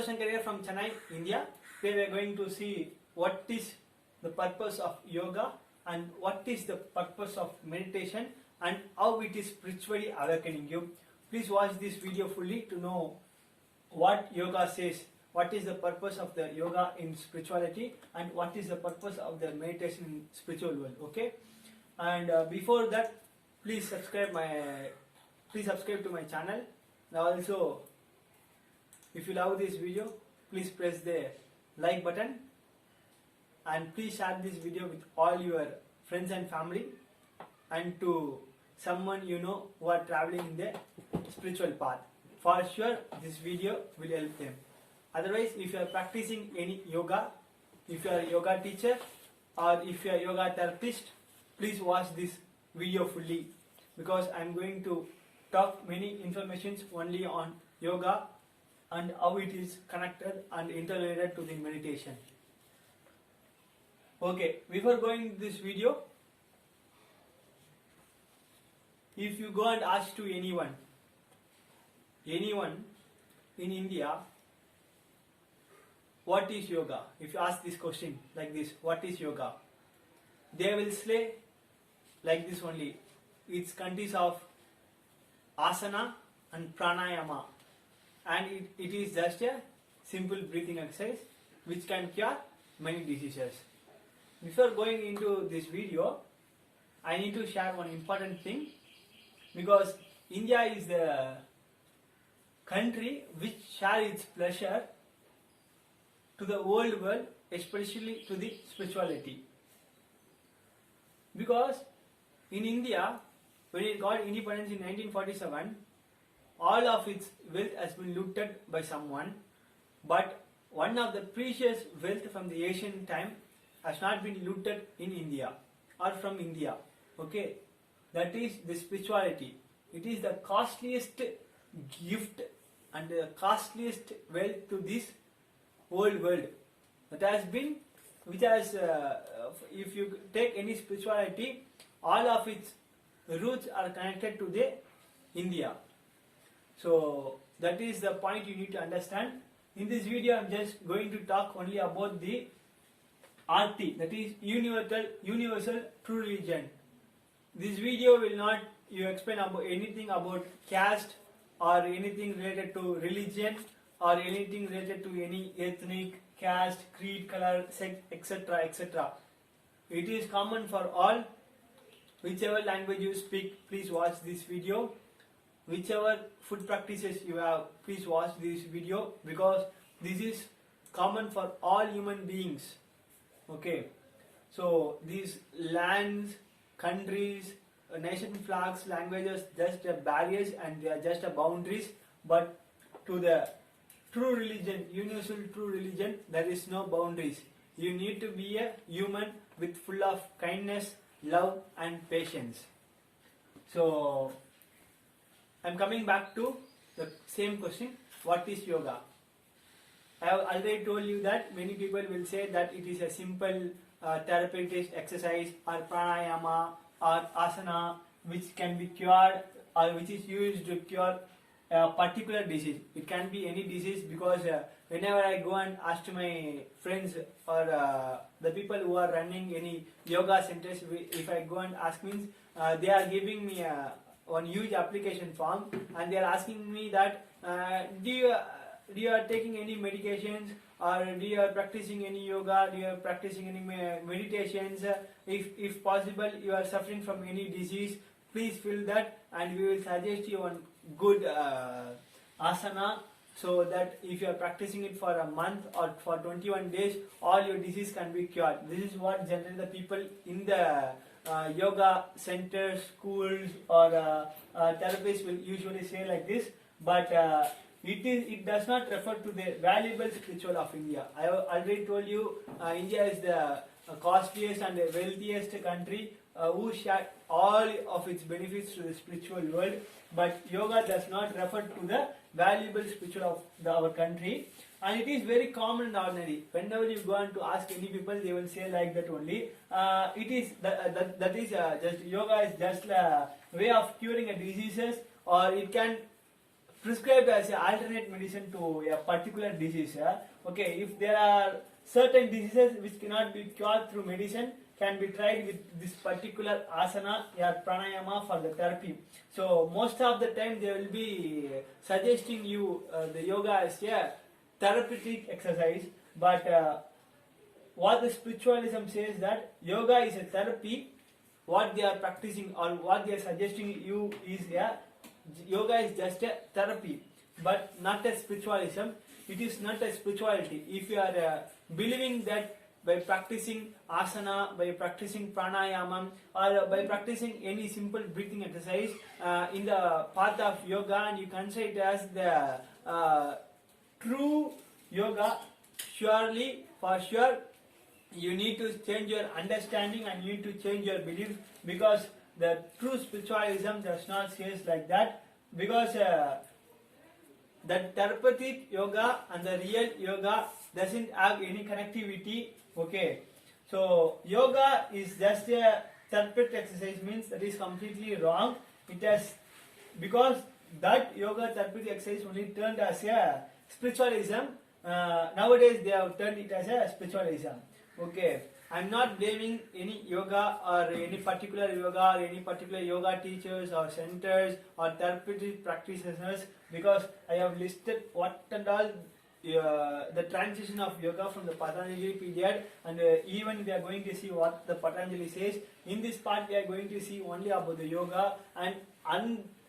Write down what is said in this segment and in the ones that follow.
Santosh Shankar here from Chennai, India. Where we are going to see what is the purpose of yoga and what is the purpose of meditation and how it is spiritually awakening you. Please watch this video fully to know what yoga says, what is the purpose of the yoga in spirituality and what is the purpose of the meditation in spiritual world. Okay, and before that, please subscribe to my channel. Now also, if you love this video, please press the like button and please share this video with all your friends and family and to someone you know who are traveling in the spiritual path. For sure this video will help them. Otherwise, if you are practicing any yoga, if you are a yoga teacher or if you are a yoga therapist, please watch this video fully, because I am going to talk many informations only on yoga and how it is connected and interrelated to the meditation. Okay, before going to this video, if you go and ask to anyone in India, what is yoga? If you ask this question like this, what is yoga? They will say like this only. It consists of asana and pranayama, and it is just a simple breathing exercise which can cure many diseases. Before going into this video, I need to share one important thing, because India is the country which shares its pleasure to the whole world, especially to the spirituality. Because in India, when it got independence in 1947, all of its wealth has been looted by someone, but one of the precious wealth from the ancient time has not been looted in India or from India. Okay, that is the spirituality. It is the costliest gift and the costliest wealth to this whole world. If you take any spirituality, all of its roots are connected to the India. So that is the point you need to understand. In this video, I am just going to talk only about the RT, that is universal true religion. This video will not explain about anything about caste or anything related to religion or anything related to any ethnic, caste, creed, color, sex, etc. etc. It is common for all. Whichever language you speak, please watch this video. Whichever food practices you have, please watch this video, because this is common for all human beings. Okay, so these lands, countries, nation flags, languages, just barriers and they are just boundaries. But to the true religion, universal true religion, there is no boundaries. You need to be a human with full of kindness, love and patience. So I am coming back to the same question, what is yoga? I have already told you that many people will say that it is a simple therapeutic exercise or pranayama or asana which can be cured or which is used to cure a particular disease. It can be any disease, because whenever I go and ask to my friends or the people who are running any yoga centers, if I go and ask, means they are giving me one huge application form and they are asking me that do you are taking any medications, or do you are practicing any yoga, do you are practicing any meditations, if possible you are suffering from any disease, please fill that and we will suggest you one good asana, so that if you are practicing it for a month or for 21 days, all your disease can be cured. This is what generally the people in the yoga centers, schools or therapists will usually say like this. But it does not refer to the valuable spiritual of India. I have already told you, India is the costliest and the wealthiest country who share all of its benefits to the spiritual world. But yoga does not refer to the valuable spiritual of our country, and it is very common and ordinary. Whenever you go on to ask any people, they will say like that only. Just yoga is just a way of curing a diseases, or it can prescribed as an alternate medicine to a particular disease. Okay, if there are certain diseases which cannot be cured through medicine, can be tried with this particular asana or pranayama for the therapy. So most of the time they will be suggesting you the yoga as a therapeutic exercise, but what the spiritualism says that yoga is a therapy. What they are practicing or what they are suggesting you is yoga is just a therapy, but not a spiritualism. It is not a spirituality. If you are believing that by practicing asana, by practicing pranayama, or by practicing any simple breathing exercise in the path of yoga, and you consider it as the true yoga, surely, for sure, you need to change your understanding and you need to change your beliefs, because the true spiritualism does not say like that, because the therapeutic yoga and the real yoga doesn't have any connectivity. Okay, so yoga is just a therapeutic exercise, means that is completely wrong. It has, because that yoga therapeutic exercise only turned as a spiritualism. Nowadays they have turned it as a spiritualism. Okay, I'm not blaming any yoga or any particular yoga or any particular yoga teachers or centers or therapeutic practitioners, because I have listed what and all the transition of yoga from the Patanjali period, and even we are going to see what the Patanjali says. In this part we are going to see only about the yoga, and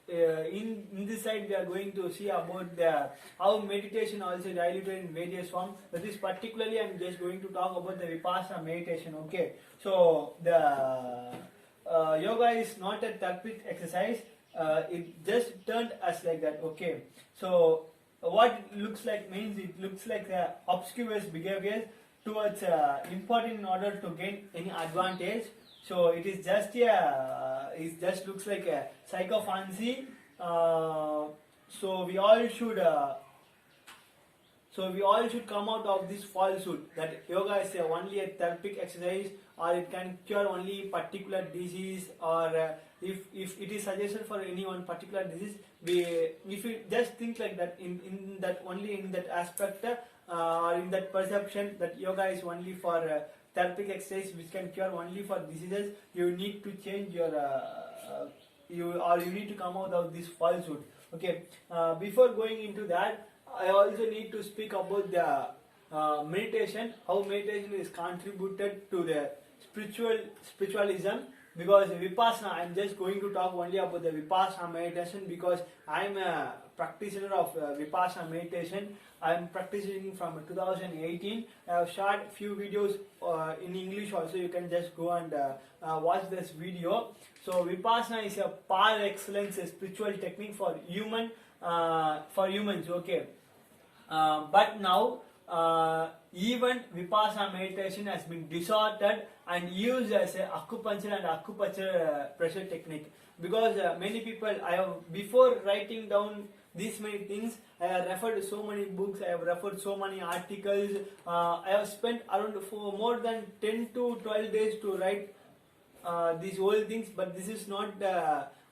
in this side we are going to see about the how meditation also diluted in various forms. But this particularly I am just going to talk about the Vipassana meditation. Okay, so the yoga is not a therapeutic exercise. It just turned us like that. Okay, so what it looks like means it looks like obscure behavior towards important in order to gain any advantage. So it is just it just looks like a psychophancy. So we all should come out of this falsehood that yoga is only a therapeutic exercise, or it can cure only particular disease, or if it is suggested for any one particular disease, if you just think like that, in that only in that aspect, or in that perception that yoga is only for therapeutic exercise which can cure only for diseases, you need to change your you need to come out of this falsehood. Okay, before going into that, I also need to speak about the meditation, how meditation is contributed to the spiritualism. Because Vipassana, I am just going to talk only about the Vipassana meditation, because I am a practitioner of Vipassana meditation. I am practicing from 2018. I have shared few videos in English also. You can just go and watch this video. So Vipassana is a par excellence a spiritual technique for humans. Okay, but now even Vipassana meditation has been distorted and used as a acupuncture and acupuncture pressure technique, because many people, I have, before writing down these many things, I have referred so many books, I have referred so many articles, I have spent around for more than 10 to 12 days to write these whole things, but this is not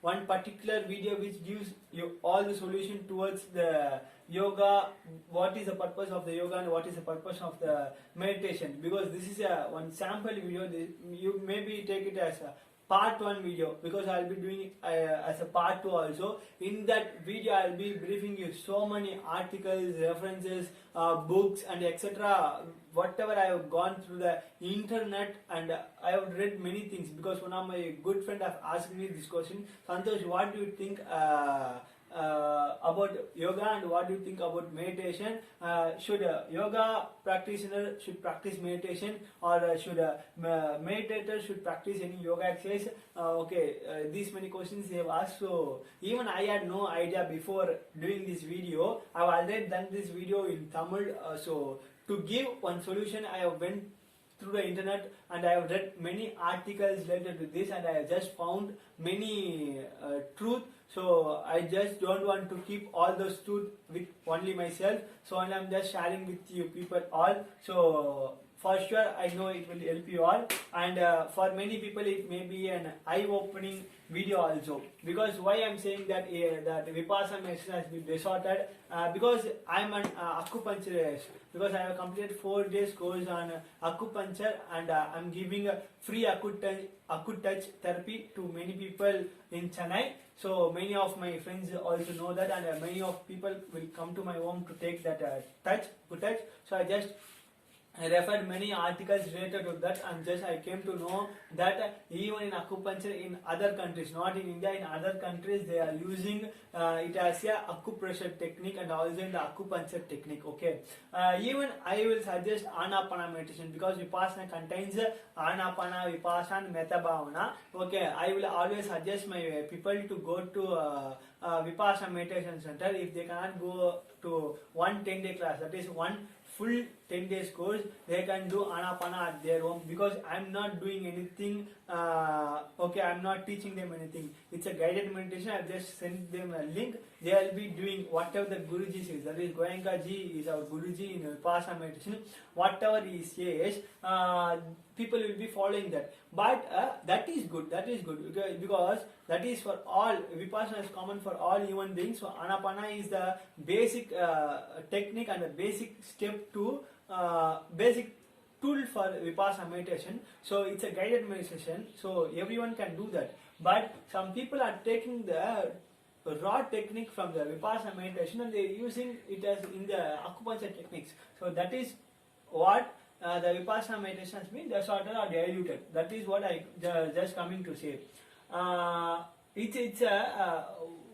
one particular video which gives you all the solution towards the yoga, what is the purpose of the yoga and what is the purpose of the meditation, because this is a one sample video. You maybe take it as a part 1 video, because I will be doing it as a part 2 also. In that video I will be briefing you so many articles, references, books and etc. Whatever I have gone through the internet, and I have read many things, because one of my good friends have asked me this question: Santosh, what do you think about yoga and what do you think about meditation? Should a yoga practitioner should practice meditation, or should a meditator should practice any yoga exercise? These many questions they have asked. So even I had no idea before doing this video. I have already done this video in Tamil. So to give one solution, I have went through the internet and I have read many articles related to this, and I have just found many truth. So I just don't want to keep all those truth with only myself. So and I'm just sharing with you people all. So for sure I know it will help you all, and for many people it may be an eye-opening video also. Because why I'm saying that that Vipassana medicine has been resorted, because I'm an acupuncturist, because I have completed 4 days course on acupuncture, and I'm giving a free acutouch therapy to many people in Chennai. So many of my friends also know that, and many of people will come to my home to take that touch. So I referred many articles related to that, and just I came to know that even in acupuncture in other countries, not in India, in other countries they are using it as a acupressure technique and also in the acupuncture technique. Okay, even I will suggest Anapana meditation, because Vipassana contains Anapana, Vipassana, Metta Bhavana. Okay, I will always suggest my people to go to Vipassana meditation center if they cannot go to 1 10-day class, that is one full 10 days course. They can do Anapana at their home, because I'm not doing anything. Okay, I'm not teaching them anything. It's a guided meditation. I've just sent them a link. They will be doing whatever the Guruji says. That is, Goenka ji is our Guruji in Vipassana meditation. Whatever he says, people will be following that. But that is good. That is good, because that is for all. Vipassana is common for all human beings. So Anapana is the basic technique and the basic step to basic tool for Vipassana meditation. So it's a guided meditation, so everyone can do that. But some people are taking the raw technique from the Vipassana meditation and they are using it as in the acupuncture techniques. So that is what the Vipassana meditation has been distorted or diluted. That is what I just coming to say. It's a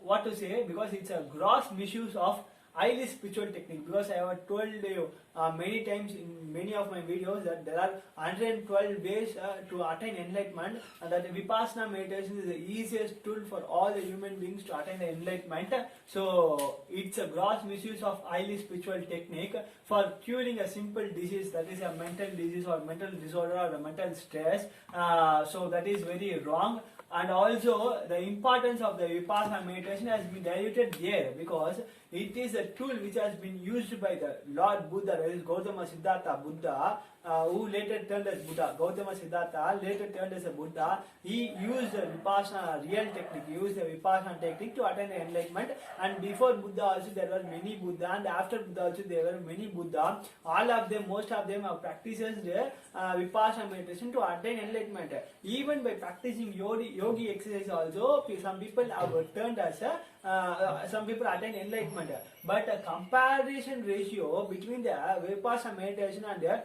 what to say, because it's a gross misuse of highly spiritual technique. Because I have told you many times in many of my videos that there are 112 ways to attain enlightenment, and that Vipassana meditation is the easiest tool for all the human beings to attain the enlightenment. So it's a gross misuse of highly spiritual technique for curing a simple disease, that is a mental disease or mental disorder or a mental stress. So that is very wrong. And also the importance of the Vipassana meditation has been diluted there, because it is a tool which has been used by the Lord Buddha, that is Gautama Siddhartha Buddha, who later turned as Buddha. Gautama Siddhartha later turned as a Buddha. He used the Vipassana real technique, he used the Vipassana technique to attain the enlightenment. And before Buddha also there were many Buddha, and after Buddha also there were many Buddha. All of them, most of them have practices Vipassana meditation to attain enlightenment. Even by practicing yogi exercise also, some people have turned as some people attain enlightenment. But a comparison ratio between the Vipassana meditation and the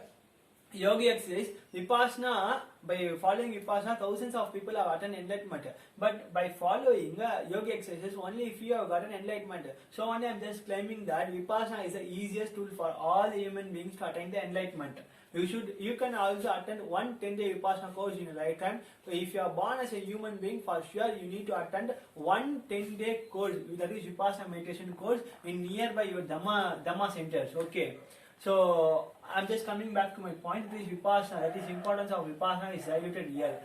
yogi exercise, Vipassana, by following Vipassana, thousands of people have attained enlightenment. But by following yogi exercises, only few have gotten enlightenment. So only I am just claiming that Vipassana is the easiest tool for all human beings to attain the enlightenment. You can also attend 1 10-day Vipassana course in your lifetime. So if you are born as a human being, for sure you need to attend 1 10-day course, that is Vipassana meditation course, in nearby your Dhamma centers. Okay. So I'm just coming back to my point. This Vipassana, that is importance of Vipassana is diluted here.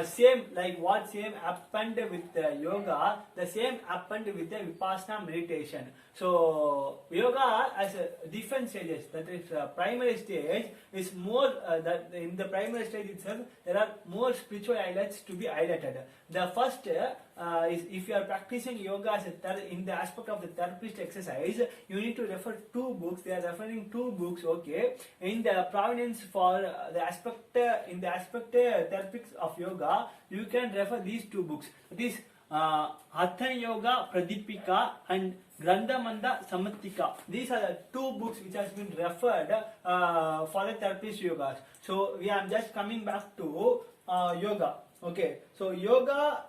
Same happened with yoga, the same happened with the Vipassana meditation. So yoga has different stages. That is primary stage is more that in the primary stage itself there are more spiritual highlights to be highlighted. The first is, if you are practicing yoga as in the aspect of the therapist exercise, you need to refer 2 books. They are referring 2 books. Okay, in the provenance for the aspect in the aspect therapics of yoga, you can refer these 2 books. It is Hatha Yoga Pradipika and Grandhamanda Samattika. These are the 2 books which has been referred for the therapist yogas. So we are just coming back to yoga. Okay, so yoga.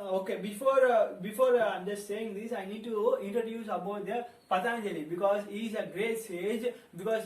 Okay, before I'm just saying this, I need to introduce about the Patanjali, because he is a great sage. Because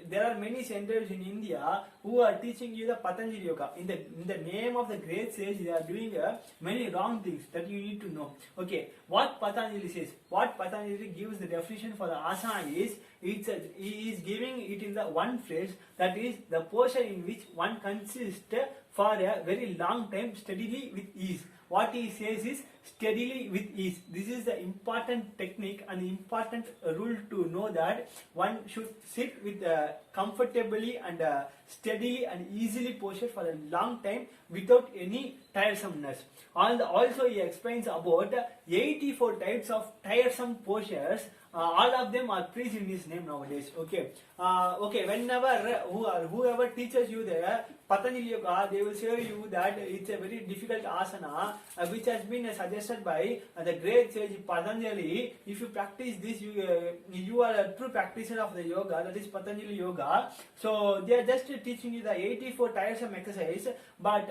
there are many centers in India who are teaching you the Patanjali yoga. In the name of the great sage, they are doing many wrong things that you need to know. Okay, what Patanjali says, what Patanjali gives the definition for the asana is, he is giving it in the one phrase, that is the posture in which one consists for a very long time steadily with ease. What he says is steadily with ease. This is the important technique and important rule to know that one should sit with comfortably and steadily and easily posture for a long time without any tiresomeness. And also he explains about 84 types of tiresome postures. All of them are preached in his name nowadays. Okay. Whenever whoever teaches you the Patanjali Yoga, they will say you that it's a very difficult asana, which has been suggested by the great sage Patanjali. If you practice this, you are a true practitioner of the yoga. That is Patanjali Yoga. So they are just teaching you the 84 tiresome exercise, but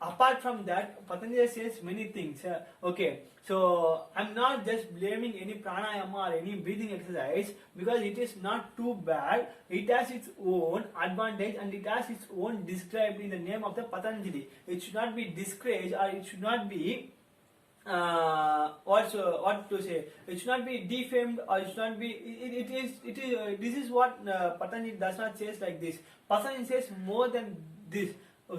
apart from that, Patanjali says many things. Okay, so I'm not just blaming any pranayama or any breathing exercise because it is not too bad. It has its own advantage and it has its own described in the name of the Patanjali. It should not be discouraged or it should not be what to say? It should not be defamed or it should not be. This is what Patanjali does not say like this. Patanjali says more than this.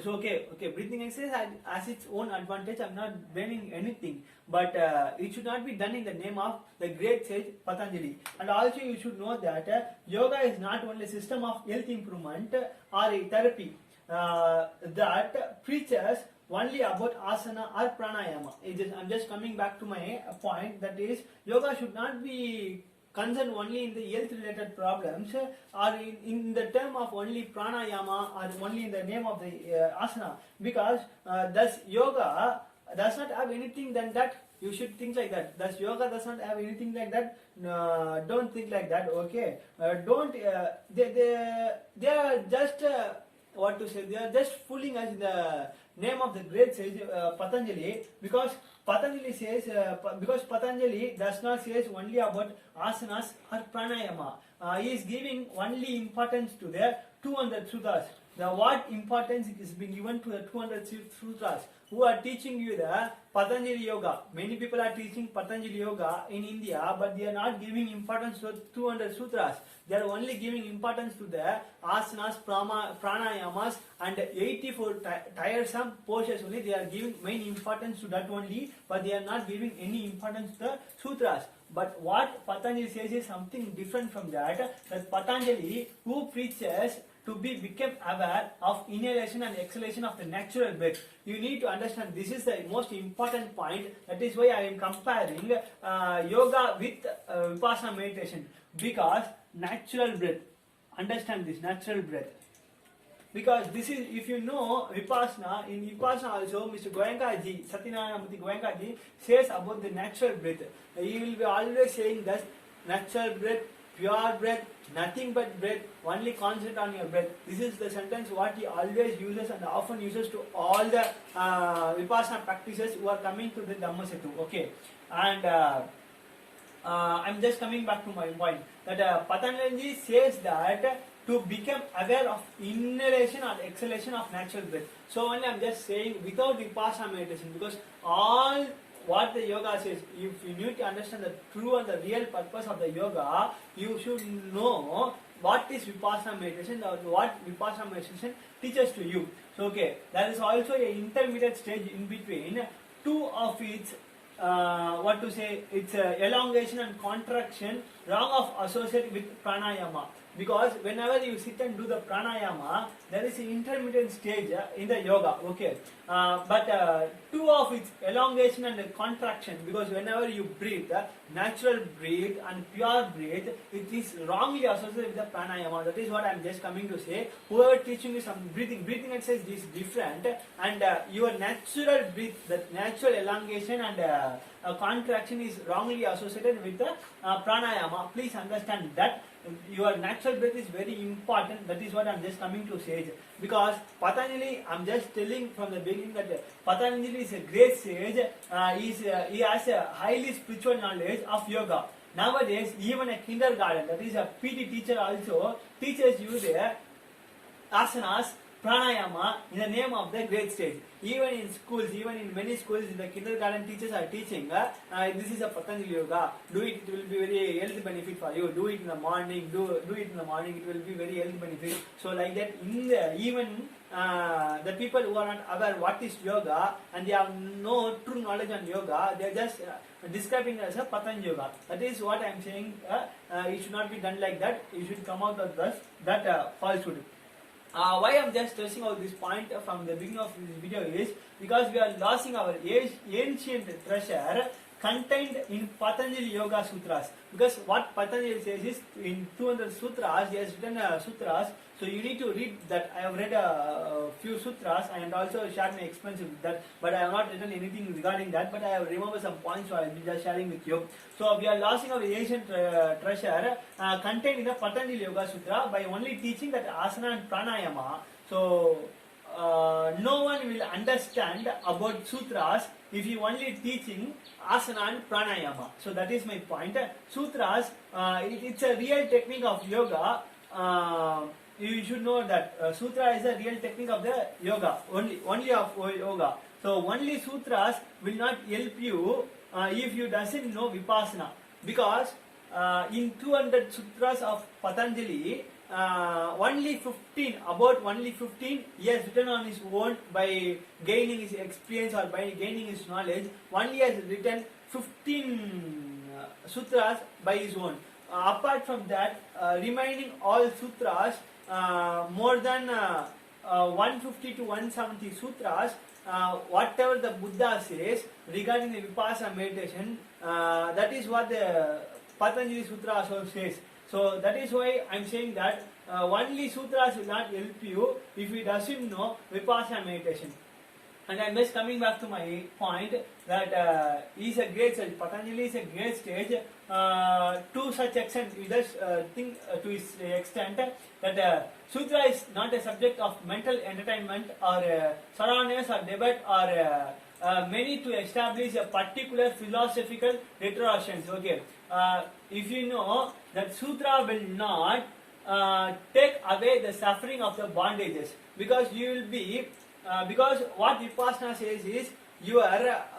So okay, breathing exercise has its own advantage. I'm not blaming anything, but it should not be done in the name of the great sage Patanjali. And also you should know that yoga is not only a system of health improvement or a therapy that preaches only about asana or pranayama. I'm just coming back to my point, that is yoga should not be concerned only in the health related problems or in the term of only pranayama or only in the name of the asana, because thus yoga does not have anything than that. You should think like that. Thus yoga does not have anything like that. Don't think like that. Okay, don't they are just what to say, they are just fooling us in the name of the great sage Patanjali, because Patanjali says because Patanjali does not say only about asanas or pranayama. He is giving only importance to the 200 sutras. The what importance is being given to the 200 sutras who are teaching you the Patanjali Yoga. Many people are teaching Patanjali Yoga in India, but they are not giving importance to 200 sutras. They are only giving importance to the asanas, pranayamas and 84 tiresome postures only. They are giving main importance to that only, but they are not giving any importance to the sutras. But what Patanjali says is something different from that. That Patanjali, who preaches to become aware of inhalation and exhalation of the natural breath. You need to understand this is the most important point. That is why I am comparing yoga with Vipassana meditation, because natural breath. Understand this natural breath. Because this is, if you know Vipassana, in Vipassana also Mr. Goenka ji, Satyanarayana Murthy Goenka ji says about the natural breath. He will be always saying that natural breath, pure breath, nothing but breath, only concentrate on your breath. This is the sentence what he always uses and often uses to all the Vipassana practitioners who are coming to the Dhammasetu. Okay, and I'm just coming back to my point that Patanjali says that to become aware of inhalation or exhalation of natural breath. So only I'm just saying without Vipassana meditation, because all what the yoga says, if you need to understand the true and the real purpose of the yoga, you should know what is Vipassana meditation or what Vipassana meditation teaches to you. So okay, there is also an intermediate stage in between two of its what to say, it's elongation and contraction wrong of associated with pranayama. Because whenever you sit and do the pranayama, there is an intermittent stage in the yoga, okay. But two of its elongation and contraction, because whenever you breathe, natural breathe and pure breathe, it is wrongly associated with the pranayama. That is what I am just coming to say. Whoever teaching you some breathing exercise is different, and your natural breath, the natural elongation and contraction is wrongly associated with the pranayama. Please understand that. Your natural breath is very important. That is what I am just coming to say. Because Patanjali, I am just telling from the beginning that Patanjali is a great sage. He has a highly spiritual knowledge of yoga. Nowadays, even a kindergarten, that is a PT teacher also, teaches you the asanas, pranayama in the name of the great stage. Even in schools, even in many schools, the kindergarten teachers are teaching this is a Patanjali yoga. Do it, it will be very health benefit for you. Do it in the morning. Do it in the morning. It will be very health benefit. So like that, in the even the people who are not aware what is yoga and they have no true knowledge on yoga, they are just describing it as a Patanjali yoga. That is what I am saying. It should not be done like that. You should come out of that falsehood. Why I am just stressing out this point from the beginning of this video is because we are losing our ancient treasure contained in Patanjali Yoga Sutras. Because what Patanjali says is in 200 sutras, he has written sutras. So you need to read that. I have read a few sutras and also shared my experience with that. But I have not written anything regarding that. But I have remembered some points, so I will be just sharing with you. So we are losing our ancient treasure contained in the Patanjali Yoga Sutra by only teaching that asana and pranayama. So no one will understand about sutras if you only teaching asana and pranayama. So that is my point. Sutras, it's a real technique of yoga. You should know that sutra is a real technique of the yoga, only of yoga. So only sutras will not help you if you doesn't know vipassana, because in 200 sutras of Patanjali, only 15 he has written on his own by gaining his experience or by gaining his knowledge. Only has written 15 sutras by his own. Apart from that, remaining all sutras, more than 150 to 170 sutras, whatever the Buddha says regarding the Vipassana meditation, that is what the Patanjali Sutra also says. So that is why I am saying that only sutras will not help you if you doesn't know Vipassana meditation. And I am just coming back to my point that he is a great stage. Patanjali is a great stage to such extent. You just think to his extent that sutra is not a subject of mental entertainment or surroundings or debate or many to establish a particular philosophical retroactions. Okay, if you know that sutra will not take away the suffering of the bondages, because you will be because what Vipassana says is your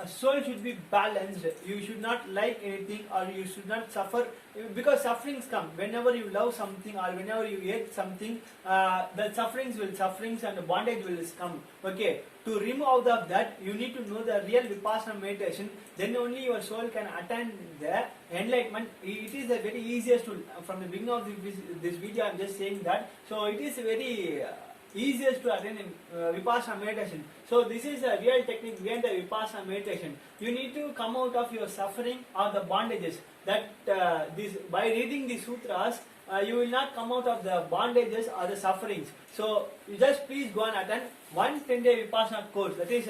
soul should be balanced. You should not like anything or you should not suffer, because sufferings come whenever you love something or whenever you hate something. The sufferings and the bondage will come. Okay, to remove out of that, you need to know the real Vipassana meditation. Then only your soul can attain the enlightenment. It is the very easiest tool. From the beginning of this video, I am just saying that. So it is very easiest to attain Vipassana meditation. So this is a real technique behind the Vipassana meditation. You need to come out of your suffering or the bondages. That by reading the sutras, you will not come out of the bondages or the sufferings. So you just please go and attend one 10-day Vipassana course. That is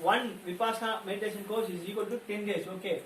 one Vipassana meditation course is equal to 10 days. Okay.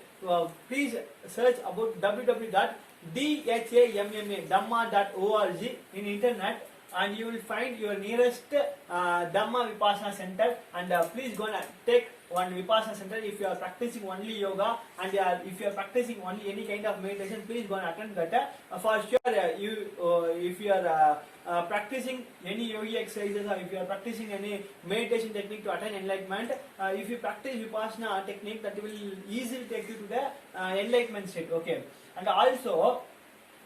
Please search about www.dhamma.org in internet, and you will find your nearest Dhamma Vipassana center, and please go and take one Vipassana center. If you are practicing only yoga and if you are practicing only any kind of meditation, please go and attend that. For sure, if you are practicing any yogi exercises or if you are practicing any meditation technique to attain enlightenment, if you practice Vipassana technique, that will easily take you to the enlightenment state. Okay, and also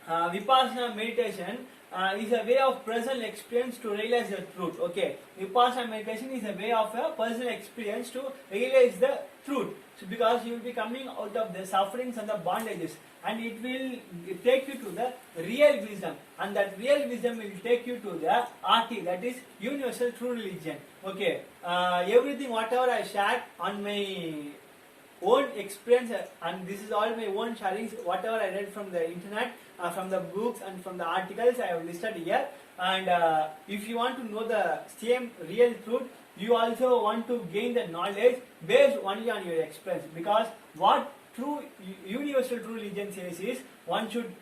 Vipassana meditation is a way of personal experience to realize the truth. Okay, Vipassana meditation is a way of a personal experience to realize the truth. So because you will be coming out of the sufferings and the bondages, and it will take you to the real wisdom, and that real wisdom will take you to the RT, that is universal true religion. Okay, everything whatever I shared on my own experience, and this is all my own sharings, whatever I read from the internet, from the books and from the articles I have listed here. And if you want to know the same real truth, you also want to gain the knowledge based only on your experience, because what true universal true religion says is one should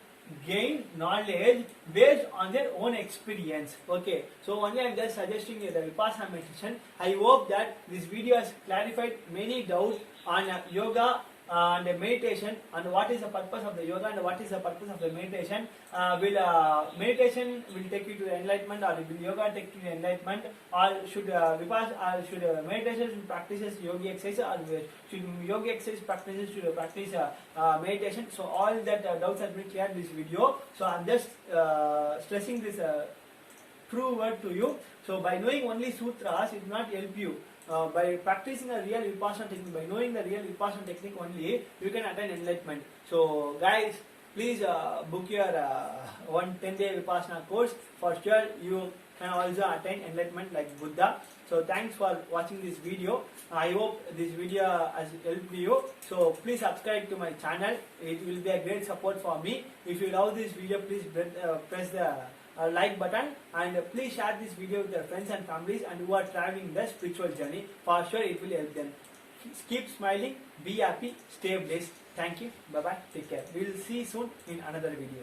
gain knowledge based on their own experience. Okay, so only I am just suggesting you the Vipassana meditation. I hope that this video has clarified many doubts on yoga and meditation, and what is the purpose of the yoga and what is the purpose of the meditation. Will meditation will take you to enlightenment, or will yoga take you to enlightenment, or should meditation practices yogi exercise, or should yogi exercise practices should practice meditation? So all that doubts have been cleared in this video. So I'm just stressing this true word to you. So by knowing only sutras, it will not help you. By practicing a real Vipassana technique, by knowing the real Vipassana technique only, you can attain enlightenment. So guys, please book your 10-day Vipassana course. For sure, you can also attain enlightenment like Buddha. So thanks for watching this video. I hope this video has helped you. So please subscribe to my channel. It will be a great support for me. If you love this video, please press the like button, and please share this video with your friends and families and who are traveling the spiritual journey. For sure it will help them. Keep smiling, be happy, stay blessed. Thank you. Bye bye. Take care. We will see you soon in another video.